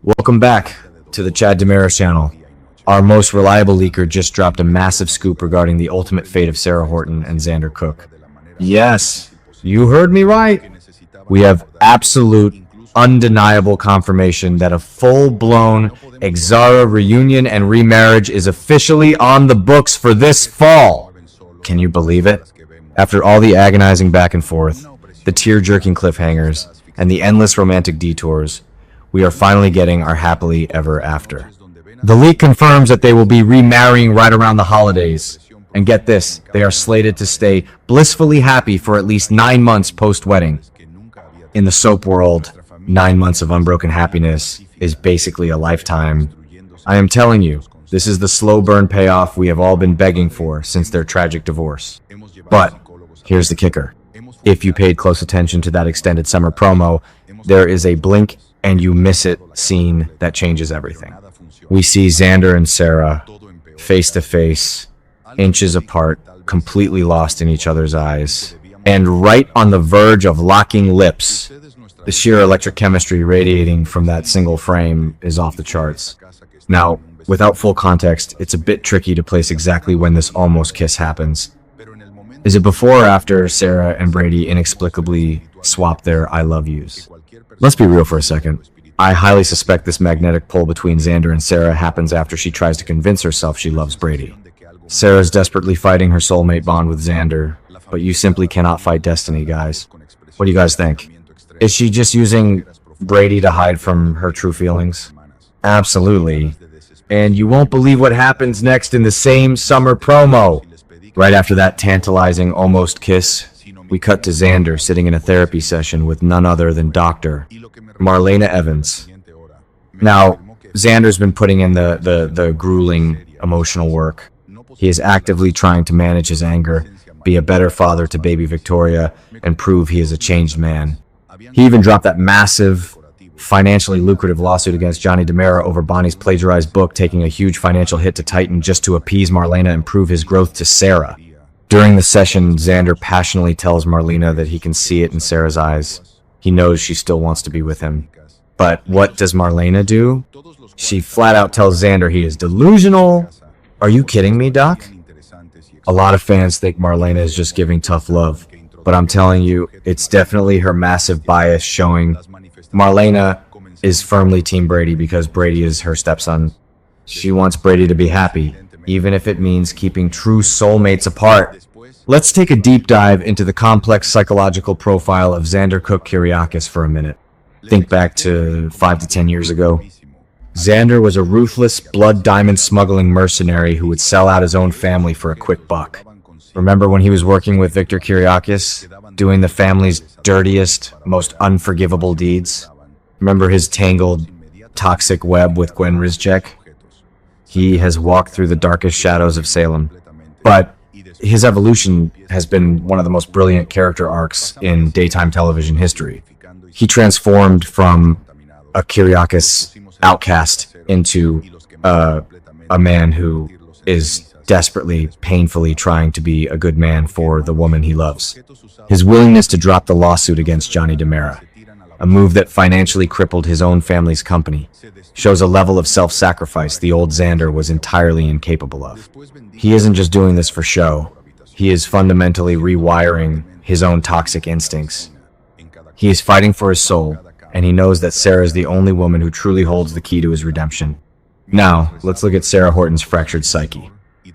Welcome back to the Chad DiMera Channel. Our most reliable leaker just dropped a massive scoop regarding the ultimate fate of Xara Horton and Xander Cook. Yes, you heard me right. We have absolute, undeniable confirmation that a full-blown Xara reunion and remarriage is officially on the books for this fall. Can you believe it? After all the agonizing back and forth, the tear-jerking cliffhangers, and the endless romantic detours, we are finally getting our happily ever after. The leak confirms that they will be remarrying right around the holidays. And get this, they are slated to stay blissfully happy for at least 9 months post-wedding. In the soap world, 9 months of unbroken happiness is basically a lifetime. I am telling you, this is the slow burn payoff we have all been begging for since their tragic divorce. But here's the kicker. If you paid close attention to that extended summer promo, there is a blink and you miss it scene that changes everything. We see Xander and Xara face to face, inches apart, completely lost in each other's eyes, and right on the verge of locking lips. The sheer electric chemistry radiating from that single frame is off the charts. Now, without full context, it's a bit tricky to place exactly when this almost kiss happens. Is it before or after Xara and Brady inexplicably swap their I love yous? Let's be real for a second. I highly suspect this magnetic pull between Xander and Xara happens after she tries to convince herself she loves Brady. Xara's desperately fighting her soulmate bond with Xander, but you simply cannot fight destiny, guys. What do you guys think? Is she just using Brady to hide from her true feelings? Absolutely. And you won't believe what happens next in the same summer promo. Right after that tantalizing almost kiss, we cut to Xander sitting in a therapy session with none other than Dr. Marlena Evans. Now, Xander's been putting in the grueling emotional work. He is actively trying to manage his anger, be a better father to baby Victoria, and prove he is a changed man. He even dropped that massive, financially lucrative lawsuit against Johnny DiMera over Bonnie's plagiarized book, taking a huge financial hit to Titan just to appease Marlena and prove his growth to Xara. During the session, Xander passionately tells Marlena that he can see it in Xara's eyes. He knows she still wants to be with him. But what does Marlena do? She flat out tells Xander he is delusional. Are you kidding me, Doc? A lot of fans think Marlena is just giving tough love, but I'm telling you, it's definitely her massive bias showing. Marlena is firmly Team Brady because Brady is her stepson. She wants Brady to be happy, even if it means keeping true soulmates apart. Let's take a deep dive into the complex psychological profile of Xander Cook Kyriakis for a minute. Think back to 5 to 10 years ago. Xander was a ruthless, blood diamond smuggling mercenary who would sell out his own family for a quick buck. Remember when he was working with Victor Kyriakis, doing the family's dirtiest, most unforgivable deeds? Remember his tangled, toxic web with Gwen Rizchek? He has walked through the darkest shadows of Salem. But his evolution has been one of the most brilliant character arcs in daytime television history. He transformed from a Kyriakis outcast into a man who is desperately, painfully trying to be a good man for the woman he loves. His willingness to drop the lawsuit against Johnny DiMera, a move that financially crippled his own family's company, shows a level of self-sacrifice the old Xander was entirely incapable of. He isn't just doing this for show. He is fundamentally rewiring his own toxic instincts. He is fighting for his soul, and he knows that Xara is the only woman who truly holds the key to his redemption. Now, let's look at Xara Horton's fractured psyche.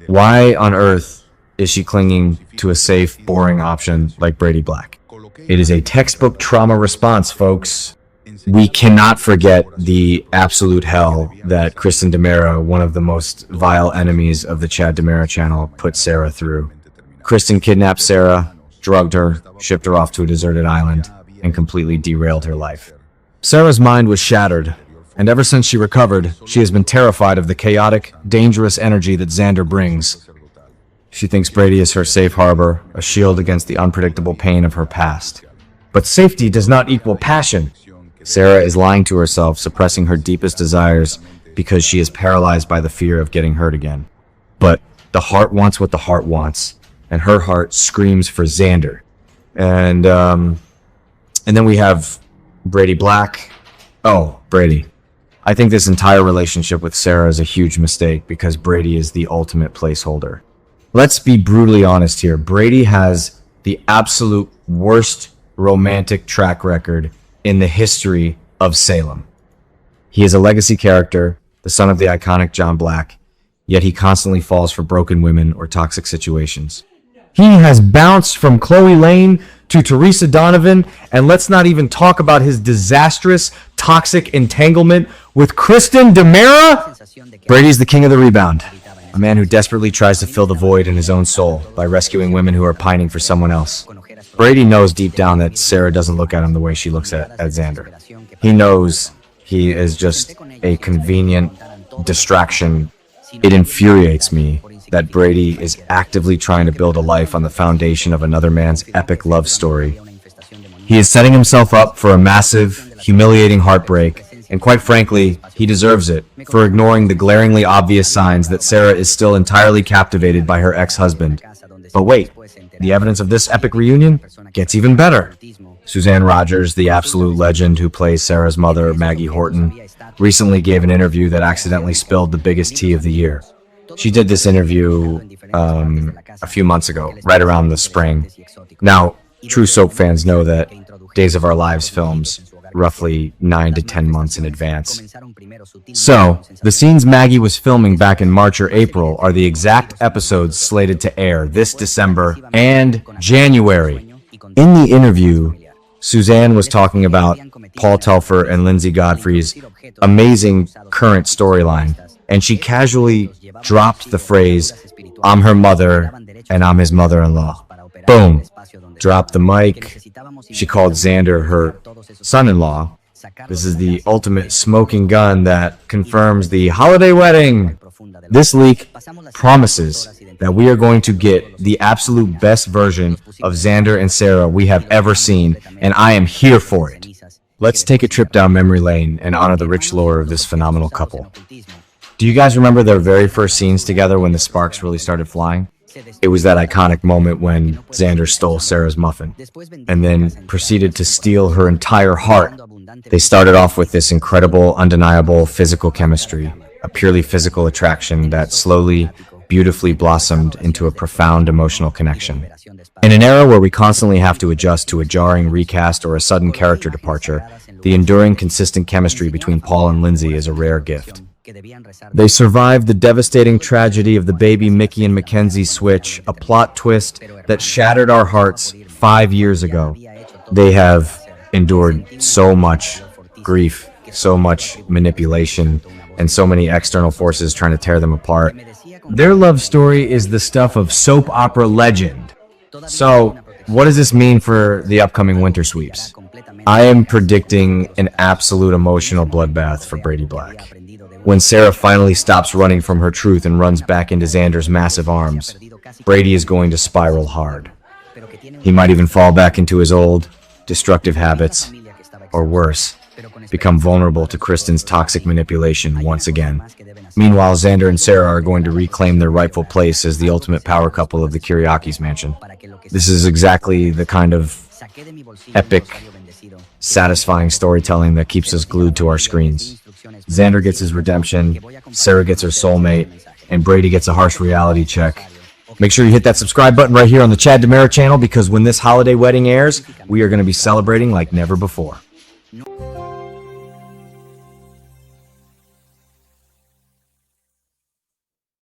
Why on earth is she clinging to a safe, boring option like Brady Black? It is a textbook trauma response, folks. We cannot forget the absolute hell that Kristen DiMera, one of the most vile enemies of the Chad DiMera Channel, put Xara through. Kristen kidnapped Xara, drugged her, shipped her off to a deserted island, and completely derailed her life. Xara's mind was shattered, and ever since she recovered, she has been terrified of the chaotic, dangerous energy that Xander brings. She thinks Brady is her safe harbor, a shield against the unpredictable pain of her past. But safety does not equal passion. Xara is lying to herself, suppressing her deepest desires because she is paralyzed by the fear of getting hurt again. But the heart wants what the heart wants, and her heart screams for Xander. And then we have Brady Black. Oh, Brady. I think this entire relationship with Xara is a huge mistake because Brady is the ultimate placeholder. Let's be brutally honest here. Brady has the absolute worst romantic track record in the history of Salem. He is a legacy character, the son of the iconic John Black, yet he constantly falls for broken women or toxic situations. He has bounced from Chloe Lane to Teresa Donovan, and let's not even talk about his disastrous, toxic entanglement with Kristen DiMera. Brady's the king of the rebound, a man who desperately tries to fill the void in his own soul by rescuing women who are pining for someone else. Brady knows deep down that Xara doesn't look at him the way she looks at Xander. He knows he is just a convenient distraction. It infuriates me that Brady is actively trying to build a life on the foundation of another man's epic love story. He is setting himself up for a massive, humiliating heartbreak, and quite frankly, he deserves it for ignoring the glaringly obvious signs that Xara is still entirely captivated by her ex-husband. But wait, the evidence of this epic reunion gets even better. Suzanne Rogers, the absolute legend who plays Xara's mother, Maggie Horton, recently gave an interview that accidentally spilled the biggest tea of the year. She did this interview a few months ago, right around the spring. Now, true soap fans know that Days of Our Lives films roughly 9 to 10 months in advance. So, the scenes Maggie was filming back in March or April are the exact episodes slated to air this December and January. In the interview, Suzanne was talking about Paul Telfer and Lindsay Godfrey's amazing current storyline, and she casually dropped the phrase, "I'm her mother and I'm his mother-in-law." Boom. Dropped the mic. She called Xander her son-in-law. This is the ultimate smoking gun that confirms the holiday wedding. This leak promises that we are going to get the absolute best version of Xander and Xara we have ever seen, and I am here for it. Let's take a trip down memory lane and honor the rich lore of this phenomenal couple. Do you guys remember their very first scenes together when the sparks really started flying? It was that iconic moment when Xander stole Xara's muffin and then proceeded to steal her entire heart. They started off with this incredible, undeniable physical chemistry, a purely physical attraction that slowly, beautifully blossomed into a profound emotional connection. In an era where we constantly have to adjust to a jarring recast or a sudden character departure, the enduring, consistent chemistry between Paul and Lindsay is a rare gift. They survived the devastating tragedy of the baby Mickey and Mackenzie switch, a plot twist that shattered our hearts 5 years ago. They have endured so much grief, so much manipulation, and so many external forces trying to tear them apart. Their love story is the stuff of soap opera legend. So, what does this mean for the upcoming winter sweeps? I am predicting an absolute emotional bloodbath for Brady Black. When Xara finally stops running from her truth and runs back into Xander's massive arms, Brady is going to spiral hard. He might even fall back into his old, destructive habits, or worse, become vulnerable to Kristen's toxic manipulation once again. Meanwhile, Xander and Xara are going to reclaim their rightful place as the ultimate power couple of the Kyriakis mansion. This is exactly the kind of epic, satisfying storytelling that keeps us glued to our screens. Xander gets his redemption, Xara gets her soulmate, and Brady gets a harsh reality check. Make sure you hit that subscribe button right here on the Chad DiMera channel, because when this holiday wedding airs, we are going to be celebrating like never before.